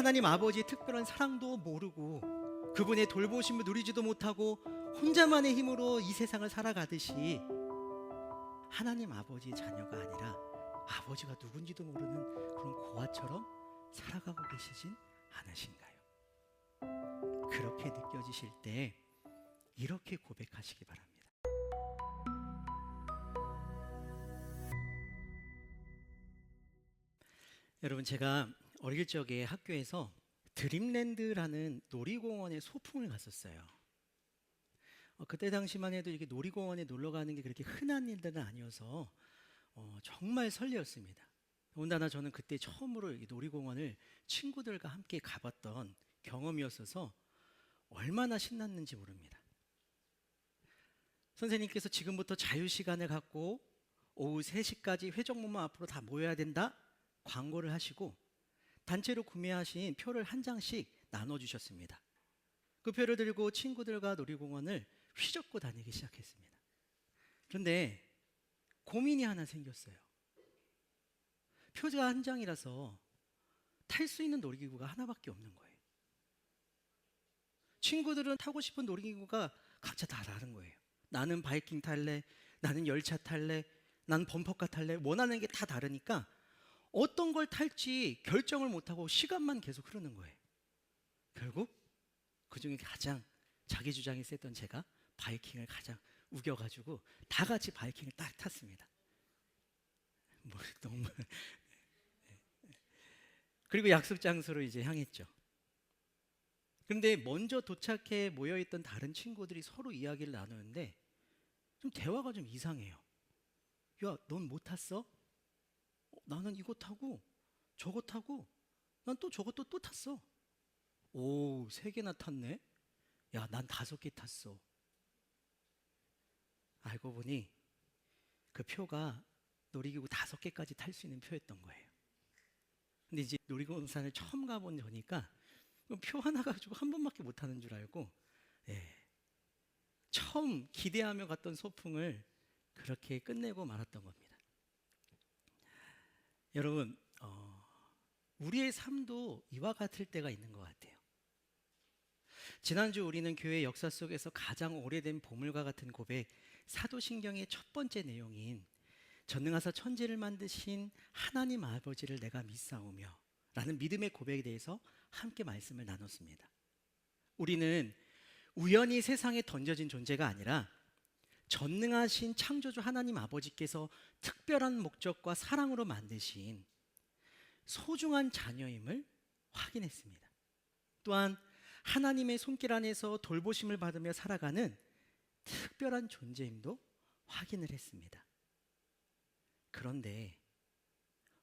하나님 아버지의 특별한 사랑도 모르고 그분의 돌보심을 누리지도 못하고 혼자만의 힘으로 이 세상을 살아가듯이 하나님 아버지의 자녀가 아니라 아버지가 누군지도 모르는 그런 고아처럼 살아가고 계시진 않으신가요? 그렇게 느껴지실 때 이렇게 고백하시기 바랍니다. 여러분, 제가 어릴 적에 학교에서 드림랜드라는 놀이공원에 소풍을 갔었어요. 그때 당시만 해도 이렇게 놀이공원에 놀러 가는 게 그렇게 흔한 일들은 아니어서 정말 설레었습니다. 더군다나 저는 그때 처음으로 이 놀이공원을 친구들과 함께 가봤던 경험이었어서 얼마나 신났는지 모릅니다. 선생님께서 지금부터 자유시간을 갖고 오후 3시까지 회전목마 앞으로 다 모여야 된다 광고를 하시고 단체로 구매하신 표를 한 장씩 나눠주셨습니다. 그 표를 들고 친구들과 놀이공원을 휘젓고 다니기 시작했습니다. 그런데 고민이 하나 생겼어요. 표가 한 장이라서 탈 수 있는 놀이기구가 하나밖에 없는 거예요. 친구들은 타고 싶은 놀이기구가 각자 다 다른 거예요. 나는 바이킹 탈래, 나는 열차 탈래, 나는 범퍼카 탈래, 원하는 게 다 다르니까 어떤 걸 탈지 결정을 못하고 시간만 계속 흐르는 거예요. 결국 그중에 가장 자기 주장이 셌던 제가 바이킹을 가장 우겨가지고 다 같이 바이킹을 딱 탔습니다. 너무 그리고 약속 장소로 이제 향했죠. 그런데 먼저 도착해 모여있던 다른 친구들이 서로 이야기를 나누는데 좀 대화가 좀 이상해요. 야, 넌 뭐 탔어? 나는 이거 타고 저거 타고 난 또 저것도 또 탔어. 오, 3개나 탔네? 야, 난 5개 탔어. 알고 보니 그 표가 놀이기구 5개까지 탈 수 있는 표였던 거예요. 근데 이제 놀이공원을 처음 가본 저니까 표 하나 가지고 한 번밖에 못 타는 줄 알고 처음 기대하며 갔던 소풍을 그렇게 끝내고 말았던 겁니다. 여러분, 우리의 삶도 이와 같을 때가 있는 것 같아요. 지난주 우리는 교회 역사 속에서 가장 오래된 보물과 같은 고백, 사도신경의 첫 번째 내용인 전능하사 천지를 만드신 하나님 아버지를 내가 믿사오며 라는 믿음의 고백에 대해서 함께 말씀을 나눴습니다. 우리는 우연히 세상에 던져진 존재가 아니라 전능하신 창조주 하나님 아버지께서 특별한 목적과 사랑으로 만드신 소중한 자녀임을 확인했습니다. 또한 하나님의 손길 안에서 돌보심을 받으며 살아가는 특별한 존재임도 확인을 했습니다. 그런데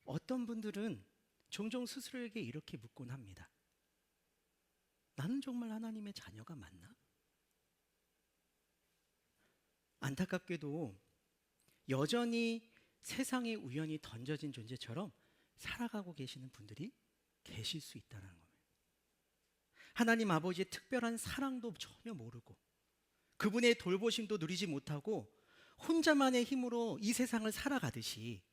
어떤 분들은 종종 스스로에게 이렇게 묻곤 합니다. 나는 정말 하나님의 자녀가 맞나? 안타깝게도 여전히 세상에 우연히 던져진 존재처럼 살아가고 계시는 분들이 계실 수 있다는 겁니다. 하나님 아버지의 특별한 사랑도 전혀 모르고 그분의 돌보심도 누리지 못하고 혼자만의 힘으로 이 세상을 살아가듯이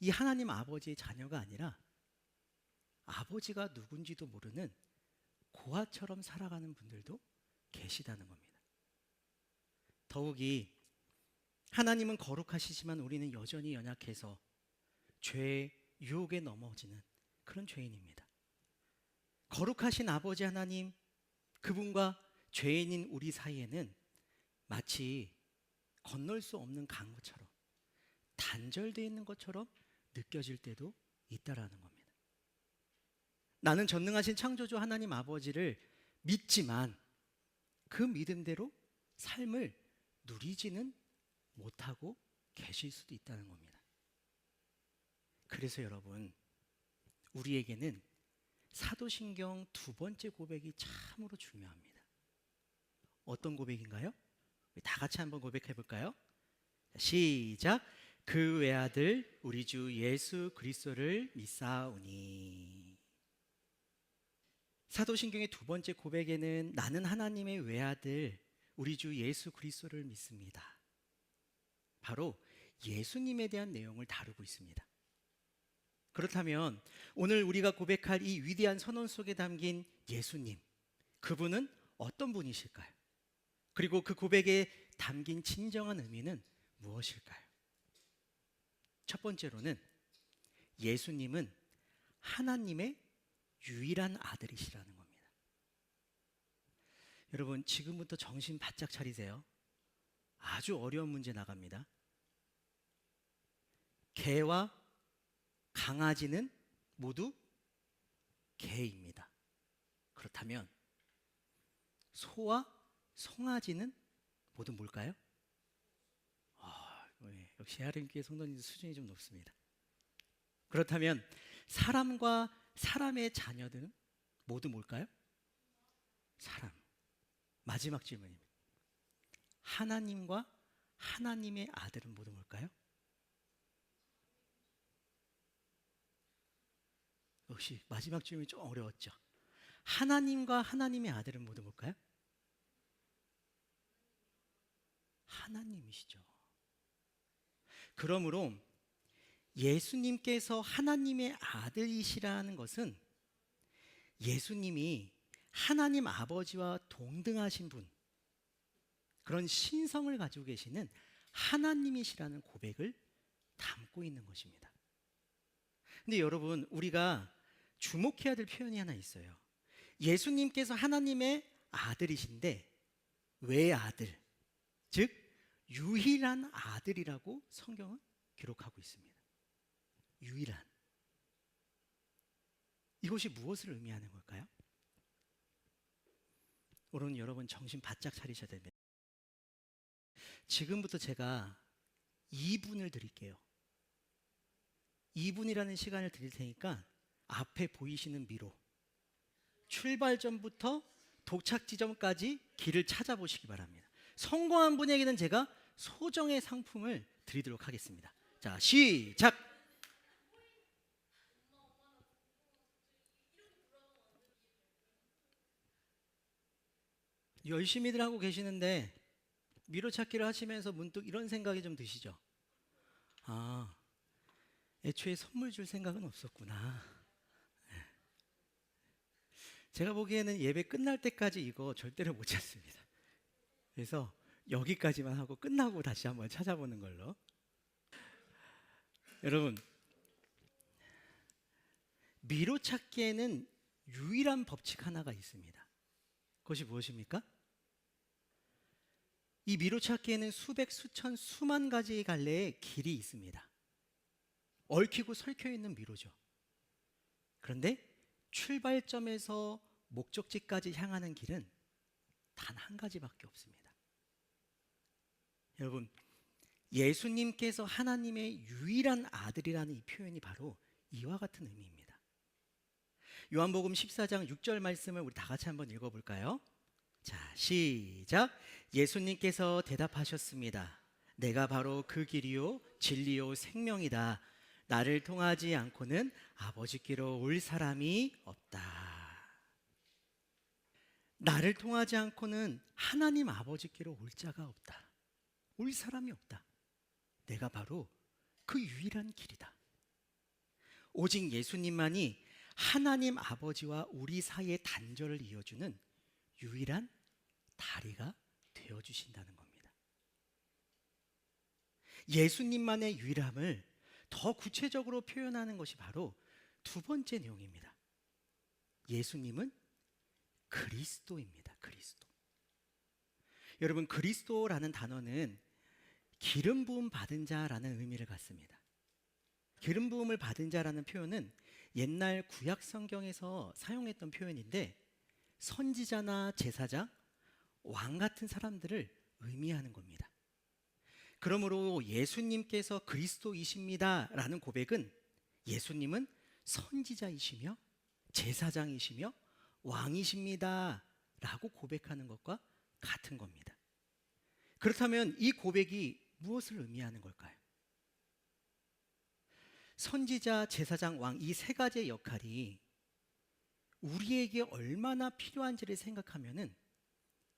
이 하나님 아버지의 자녀가 아니라 아버지가 누군지도 모르는 고아처럼 살아가는 분들도 계시다는 겁니다. 더욱이 하나님은 거룩하시지만 우리는 여전히 연약해서 죄의 유혹에 넘어지는 그런 죄인입니다. 거룩하신 아버지 하나님, 그분과 죄인인 우리 사이에는 마치 건널 수 없는 강물처럼 단절되어 있는 것처럼 느껴질 때도 있다라는 겁니다. 나는 전능하신 창조주 하나님 아버지를 믿지만 그 믿음대로 삶을 누리지는 못하고 계실 수도 있다는 겁니다. 그래서 여러분, 우리에게는 사도신경 2번째 고백이 참으로 중요합니다. 어떤 고백인가요? 다 같이 한번 고백해 볼까요? 시작. 그 외아들 우리 주 예수 그리스도를 믿사오니. 사도신경의 2번째 고백에는 나는 하나님의 외아들 우리 주 예수 그리스도를 믿습니다. 바로 예수님에 대한 내용을 다루고 있습니다. 그렇다면 오늘 우리가 고백할 이 위대한 선언 속에 담긴 예수님, 그분은 어떤 분이실까요? 그리고 그 고백에 담긴 진정한 의미는 무엇일까요? 첫 번째로는 예수님은 하나님의 유일한 아들이시라는 겁니다. 여러분, 지금부터 정신 바짝 차리세요. 아주 어려운 문제 나갑니다. 개와 강아지는 모두 개입니다. 그렇다면 소와 송아지는 모두 뭘까요? 역시 하나님께 성도님 수준이 좀 높습니다. 그렇다면 사람과 사람의 자녀들은 모두 뭘까요? 사람. 마지막 질문입니다. 하나님과 하나님의 아들은 모두 뭘까요? 역시 마지막 질문이 좀 어려웠죠. 하나님과 하나님의 아들은 모두 뭘까요? 하나님이시죠. 그러므로 예수님께서 하나님의 아들이시라는 것은 예수님이 하나님 아버지와 동등하신 분, 그런 신성을 가지고 계시는 하나님이시라는 고백을 담고 있는 것입니다. 근데 여러분, 우리가 주목해야 될 표현이 하나 있어요. 예수님께서 하나님의 아들이신데 왜 아들? 즉 유일한 아들이라고 성경은 기록하고 있습니다. 유일한. 이것이 무엇을 의미하는 걸까요? 오늘 여러분 정신 바짝 차리셔야 됩니다. 지금부터 제가 2분을 드릴게요. 2분이라는 시간을 드릴 테니까 앞에 보이시는 미로, 출발점부터 도착 지점까지 길을 찾아보시기 바랍니다. 성공한 분에게는 제가 소정의 상품을 드리도록 하겠습니다. 자, 시작! 열심히들 하고 계시는데 미로 찾기를 하시면서 문득 이런 생각이 좀 드시죠? 아, 애초에 선물 줄 생각은 없었구나. 제가 보기에는 예배 끝날 때까지 이거 절대로 못 찾습니다. 그래서 여기까지만 하고 끝나고 다시 한번 찾아보는 걸로. 여러분, 미로 찾기에는 유일한 법칙 하나가 있습니다. 그것이 무엇입니까? 이 미로 찾기에는 수백, 수천, 수만 가지의 갈래의 길이 있습니다. 얽히고 설켜 있는 미로죠. 그런데 출발점에서 목적지까지 향하는 길은 단 한 가지밖에 없습니다. 여러분, 예수님께서 하나님의 유일한 아들이라는 이 표현이 바로 이와 같은 의미입니다. 요한복음 14장 6절 말씀을 우리 다 같이 한번 읽어볼까요? 자, 시작! 예수님께서 대답하셨습니다. 내가 바로 그 길이요 진리요 생명이다. 나를 통하지 않고는 아버지께로 올 사람이 없다. 나를 통하지 않고는 하나님 아버지께로 올 자가 없다. 올 사람이 없다. 내가 바로 그 유일한 길이다. 오직 예수님만이 하나님 아버지와 우리 사이의 단절을 이어주는 유일한 다리가 되어주신다는 겁니다. 예수님만의 유일함을 더 구체적으로 표현하는 것이 바로 두 번째 내용입니다. 예수님은 그리스도입니다. 그리스도. 여러분, 그리스도라는 단어는 기름 부음 받은 자라는 의미를 갖습니다. 기름 부음을 받은 자라는 표현은 옛날 구약 성경에서 사용했던 표현인데 선지자나 제사장, 왕 같은 사람들을 의미하는 겁니다. 그러므로 예수님께서 그리스도이십니다 라는 고백은 예수님은 선지자이시며 제사장이시며 왕이십니다 라고 고백하는 것과 같은 겁니다. 그렇다면 이 고백이 무엇을 의미하는 걸까요? 선지자, 제사장, 왕 이 세 가지의 역할이 우리에게 얼마나 필요한지를 생각하면은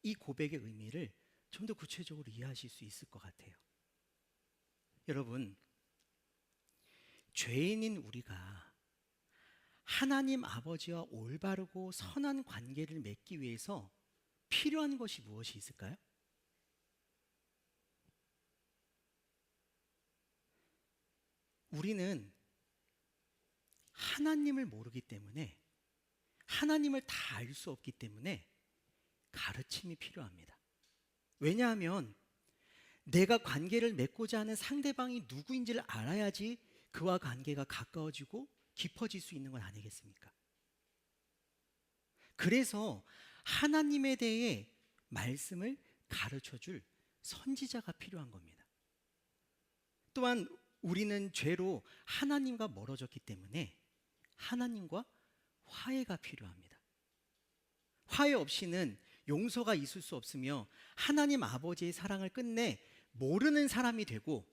이 고백의 의미를 좀 더 구체적으로 이해하실 수 있을 것 같아요. 여러분, 죄인인 우리가 하나님 아버지와 올바르고 선한 관계를 맺기 위해서 필요한 것이 무엇이 있을까요? 우리는 하나님을 모르기 때문에, 하나님을 다 알 수 없기 때문에 가르침이 필요합니다. 왜냐하면 내가 관계를 맺고자 하는 상대방이 누구인지를 알아야지 그와 관계가 가까워지고 깊어질 수 있는 건 아니겠습니까? 그래서 하나님에 대해 말씀을 가르쳐 줄 선지자가 필요한 겁니다. 또한 우리는 죄로 하나님과 멀어졌기 때문에 하나님과 화해가 필요합니다. 화해 없이는 용서가 있을 수 없으며 하나님 아버지의 사랑을 끝내 모르는 사람이 되고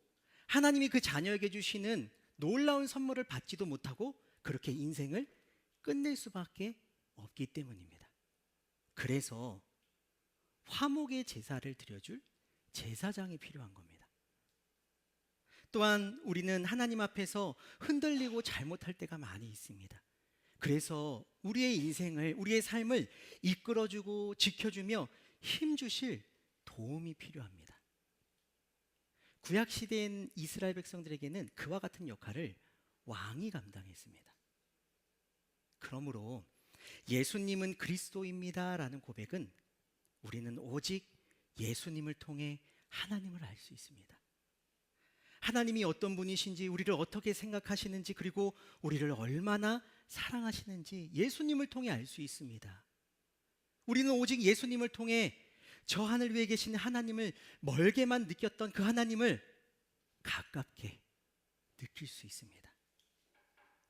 하나님이 그 자녀에게 주시는 놀라운 선물을 받지도 못하고 그렇게 인생을 끝낼 수밖에 없기 때문입니다. 그래서 화목의 제사를 드려줄 제사장이 필요한 겁니다. 또한 우리는 하나님 앞에서 흔들리고 잘못할 때가 많이 있습니다. 그래서 우리의 인생을, 우리의 삶을 이끌어주고 지켜주며 힘주실 도움이 필요합니다. 구약시대인 이스라엘 백성들에게는 그와 같은 역할을 왕이 감당했습니다. 그러므로 예수님은 그리스도입니다 라는 고백은 우리는 오직 예수님을 통해 하나님을 알 수 있습니다. 하나님이 어떤 분이신지, 우리를 어떻게 생각하시는지, 그리고 우리를 얼마나 사랑하시는지 예수님을 통해 알 수 있습니다. 우리는 오직 예수님을 통해 저 하늘 위에 계신 하나님을 멀게만 느꼈던 그 하나님을 가깝게 느낄 수 있습니다.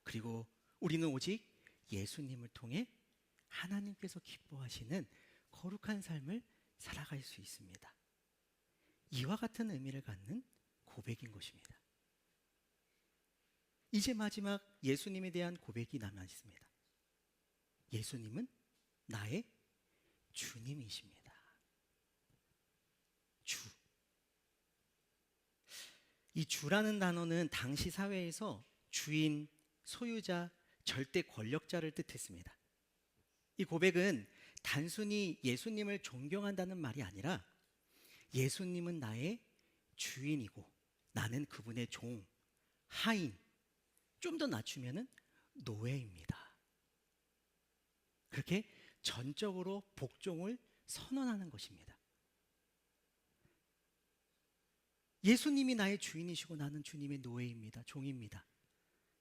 그리고 우리는 오직 예수님을 통해 하나님께서 기뻐하시는 거룩한 삶을 살아갈 수 있습니다. 이와 같은 의미를 갖는 고백인 것입니다. 이제 마지막 예수님에 대한 고백이 남아 있습니다. 예수님은 나의 주님이십니다. 주. 이 주라는 단어는 당시 사회에서 주인, 소유자, 절대 권력자를 뜻했습니다. 이 고백은 단순히 예수님을 존경한다는 말이 아니라 예수님은 나의 주인이고 나는 그분의 종, 하인, 좀 더 낮추면은 노예입니다. 그렇게 전적으로 복종을 선언하는 것입니다. 예수님이 나의 주인이시고 나는 주님의 노예입니다. 종입니다.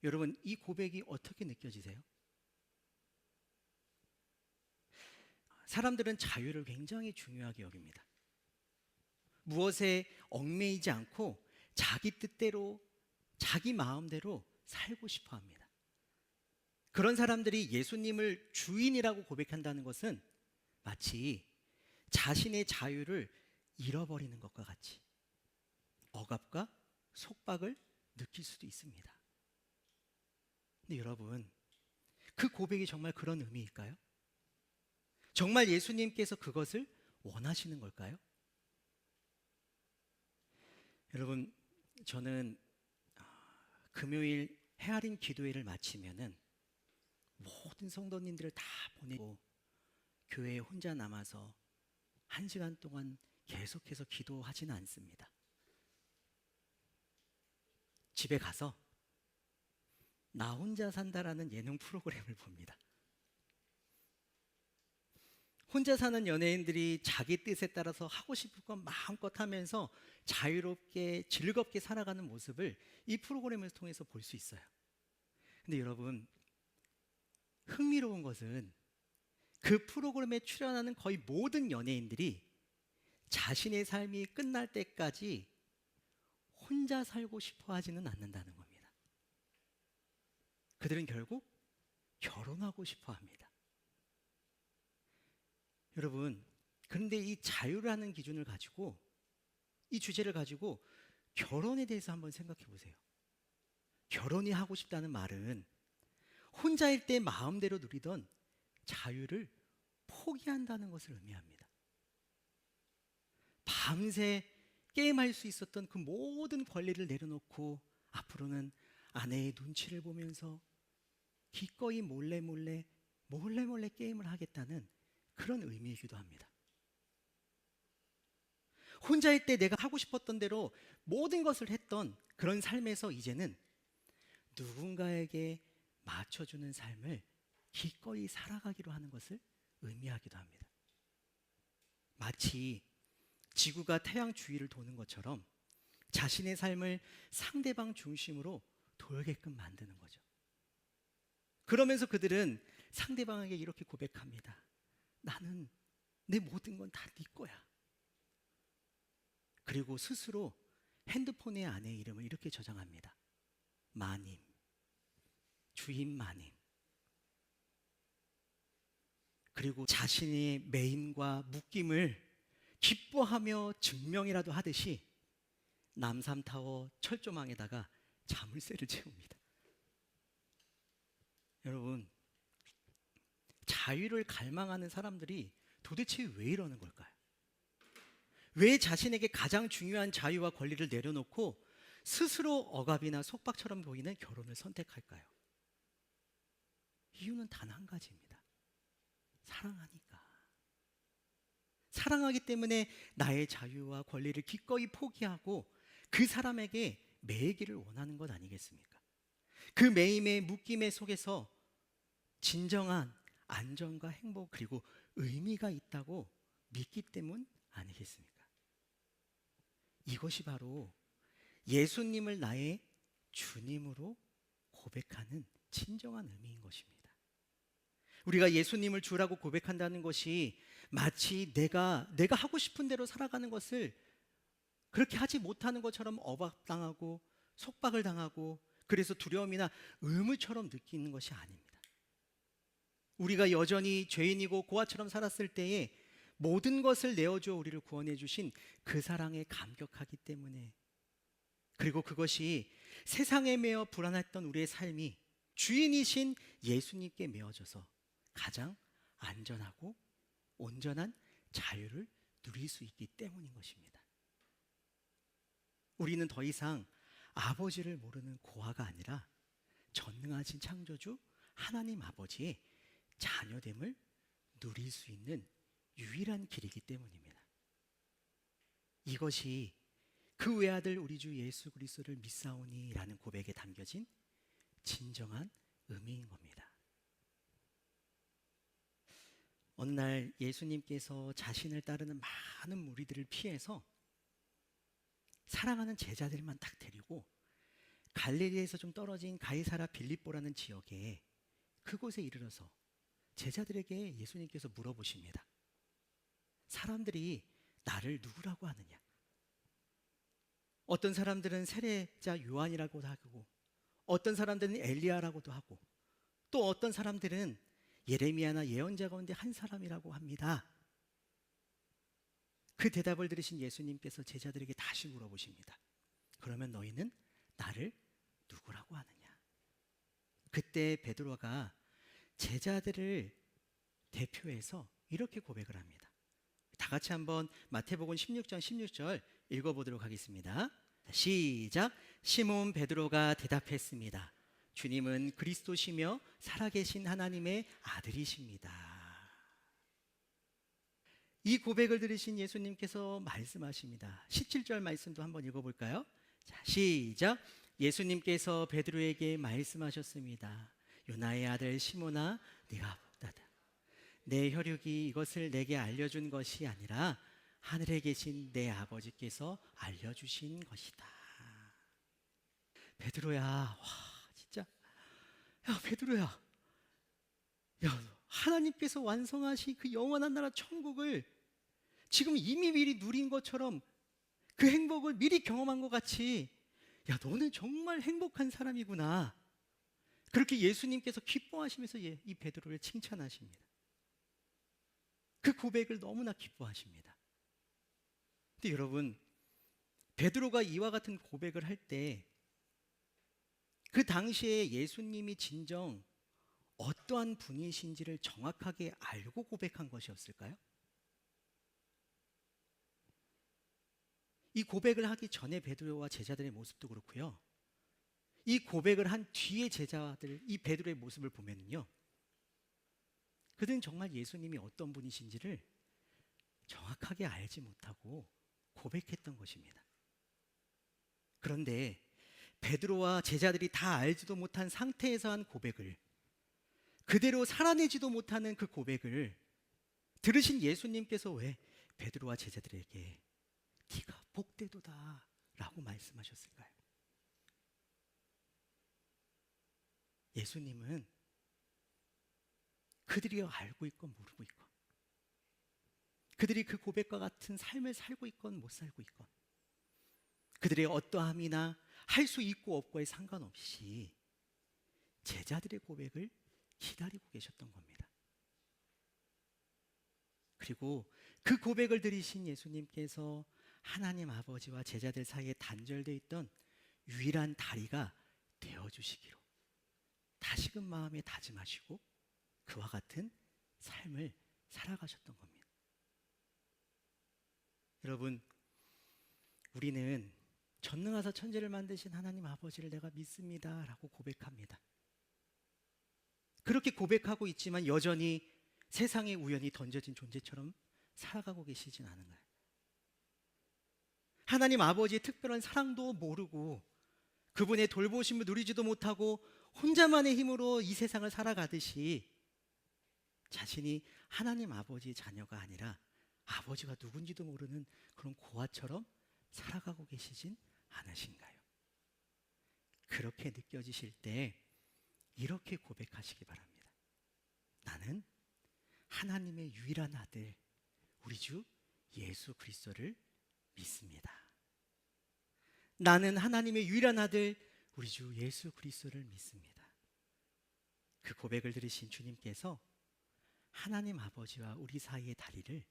여러분, 이 고백이 어떻게 느껴지세요? 사람들은 자유를 굉장히 중요하게 여깁니다. 무엇에 얽매이지 않고 자기 뜻대로, 자기 마음대로 살고 싶어 합니다. 그런 사람들이 예수님을 주인이라고 고백한다는 것은 마치 자신의 자유를 잃어버리는 것과 같이 억압과 속박을 느낄 수도 있습니다. 근데 여러분, 그 고백이 정말 그런 의미일까요? 정말 예수님께서 그것을 원하시는 걸까요? 여러분, 저는 금요일 헤아림 기도회를 마치면은 모든 성도님들을 다 보내고 교회에 혼자 남아서 1시간 동안 계속해서 기도하지는 않습니다. 집에 가서 나 혼자 산다라는 예능 프로그램을 봅니다. 혼자 사는 연예인들이 자기 뜻에 따라서 하고 싶은 건 마음껏 하면서 자유롭게 즐겁게 살아가는 모습을 이 프로그램을 통해서 볼 수 있어요. 근데 여러분, 흥미로운 것은 그 프로그램에 출연하는 거의 모든 연예인들이 자신의 삶이 끝날 때까지 혼자 살고 싶어 하지는 않는다는 겁니다. 그들은 결국 결혼하고 싶어 합니다. 여러분, 그런데 이 자유라는 기준을 가지고, 이 주제를 가지고 결혼에 대해서 한번 생각해 보세요. 결혼이 하고 싶다는 말은 혼자일 때 마음대로 누리던 자유를 포기한다는 것을 의미합니다. 밤새 게임할 수 있었던 그 모든 권리를 내려놓고 앞으로는 아내의 눈치를 보면서 기꺼이 몰래 게임을 하겠다는 그런 의미이기도 합니다. 혼자일 때 내가 하고 싶었던 대로 모든 것을 했던 그런 삶에서 이제는 누군가에게 맞춰주는 삶을 기꺼이 살아가기로 하는 것을 의미하기도 합니다. 마치 지구가 태양 주위를 도는 것처럼 자신의 삶을 상대방 중심으로 돌게끔 만드는 거죠. 그러면서 그들은 상대방에게 이렇게 고백합니다. 나는 내 모든 건 다 네 거야. 그리고 스스로 핸드폰의 아내의 이름을 이렇게 저장합니다. 마님, 주인 마님. 그리고 자신의 매임과 묶임을 기뻐하며 증명이라도 하듯이 남삼타워 철조망에다가 자물쇠를 채웁니다. 여러분, 자유를 갈망하는 사람들이 도대체 왜 이러는 걸까요? 왜 자신에게 가장 중요한 자유와 권리를 내려놓고 스스로 억압이나 속박처럼 보이는 결혼을 선택할까요? 이유는 단 한 가지입니다. 사랑하니까. 사랑하기 때문에 나의 자유와 권리를 기꺼이 포기하고 그 사람에게 매이기를 원하는 것 아니겠습니까? 그 매임의 묶임의 속에서 진정한 안정과 행복 그리고 의미가 있다고 믿기 때문 아니겠습니까? 이것이 바로 예수님을 나의 주님으로 고백하는 진정한 의미인 것입니다. 우리가 예수님을 주라고 고백한다는 것이 마치 내가 하고 싶은 대로 살아가는 것을 그렇게 하지 못하는 것처럼 억압당하고 속박을 당하고 그래서 두려움이나 의무처럼 느끼는 것이 아닙니다. 우리가 여전히 죄인이고 고아처럼 살았을 때에 모든 것을 내어주어 우리를 구원해 주신 그 사랑에 감격하기 때문에, 그리고 그것이 세상에 매여 불안했던 우리의 삶이 주인이신 예수님께 메어져서 가장 안전하고 온전한 자유를 누릴 수 있기 때문인 것입니다. 우리는 더 이상 아버지를 모르는 고아가 아니라 전능하신 창조주 하나님 아버지의 자녀됨을 누릴 수 있는 유일한 길이기 때문입니다. 이것이 그 외아들 우리 주 예수 그리스도를 믿사오니 라는 고백에 담겨진 진정한 의미인 겁니다. 어느 날 예수님께서 자신을 따르는 많은 무리들을 피해서 사랑하는 제자들만 딱 데리고 갈릴리에서 좀 떨어진 가이사라 빌립보라는 지역에 그곳에 이르러서 제자들에게 예수님께서 물어보십니다. 사람들이 나를 누구라고 하느냐? 어떤 사람들은 세례자 요한이라고도 하고, 어떤 사람들은 엘리야라고도 하고, 또 어떤 사람들은 예레미야나 예언자 가운데 한 사람이라고 합니다. 그 대답을 들으신 예수님께서 제자들에게 다시 물어보십니다. 그러면 너희는 나를 누구라고 하느냐? 그때 베드로가 제자들을 대표해서 이렇게 고백을 합니다. 다 같이 한번 마태복음 16장 16절 읽어보도록 하겠습니다. 시작. 시몬 베드로가 대답했습니다. 주님은 그리스도시며 살아계신 하나님의 아들이십니다. 이 고백을 들으신 예수님께서 말씀하십니다. 17절 말씀도 한번 읽어볼까요? 자, 시작. 예수님께서 베드로에게 말씀하셨습니다. 요나의 아들 시몬아, 네가 복되다. 내 혈육이 이것을 내게 알려준 것이 아니라 하늘에 계신 내 아버지께서 알려주신 것이다. 베드로야, 와 진짜, 야 베드로야, 야 하나님께서 완성하신 그 영원한 나라 천국을 지금 이미 미리 누린 것처럼 그 행복을 미리 경험한 것 같이, 야 너는 정말 행복한 사람이구나. 그렇게 예수님께서 기뻐하시면서 이 베드로를 칭찬하십니다. 그 고백을 너무나 기뻐하십니다. 근데 여러분, 베드로가 이와 같은 고백을 할 때 그 당시에 예수님이 진정 어떠한 분이신지를 정확하게 알고 고백한 것이었을까요? 이 고백을 하기 전에 베드로와 제자들의 모습도 그렇고요. 이 고백을 한 뒤에 제자들 이 베드로의 모습을 보면요, 그들은 정말 예수님이 어떤 분이신지를 정확하게 알지 못하고 고백했던 것입니다. 그런데 베드로와 제자들이 다 알지도 못한 상태에서 한 고백을, 그대로 살아내지도 못하는 그 고백을 들으신 예수님께서 왜 베드로와 제자들에게 네가 복되도다 라고 말씀하셨을까요? 예수님은 그들이 알고 있건 모르고 있건, 그들이 그 고백과 같은 삶을 살고 있건 못 살고 있건, 그들의 어떠함이나 할 수 있고 없고에 상관없이 제자들의 고백을 기다리고 계셨던 겁니다. 그리고 그 고백을 들으신 예수님께서 하나님 아버지와 제자들 사이에 단절되어 있던 유일한 다리가 되어주시기로 다시금 마음에 다짐하시고 그와 같은 삶을 살아가셨던 겁니다. 여러분, 우리는 전능하사 천지를 만드신 하나님 아버지를 내가 믿습니다 라고 고백합니다. 그렇게 고백하고 있지만 여전히 세상에 우연히 던져진 존재처럼 살아가고 계시진 않은가요? 하나님 아버지의 특별한 사랑도 모르고 그분의 돌보심을 누리지도 못하고 혼자만의 힘으로 이 세상을 살아가듯이 자신이 하나님 아버지의 자녀가 아니라 아버지가 누군지도 모르는 그런 고아처럼 살아가고 계시진 않으신가요? 그렇게 느껴지실 때 이렇게 고백하시기 바랍니다. 나는 하나님의 유일한 아들 우리 주 예수 그리스도를 믿습니다. 나는 하나님의 유일한 아들 우리 주 예수 그리스도를 믿습니다. 그 고백을 들으신 주님께서 하나님 아버지와 우리 사이의 다리를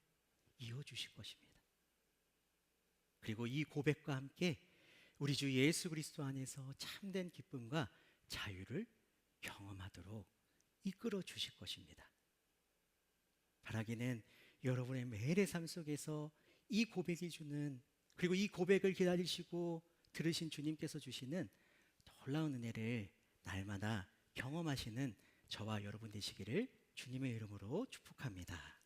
이어주실 것입니다. 그리고 이 고백과 함께 우리 주 예수 그리스도 안에서 참된 기쁨과 자유를 경험하도록 이끌어 주실 것입니다. 바라기는 여러분의 매일의 삶 속에서 이 고백이 주는, 그리고 이 고백을 기다리시고 들으신 주님께서 주시는 놀라운 은혜를 날마다 경험하시는 저와 여러분 되시기를 주님의 이름으로 축복합니다.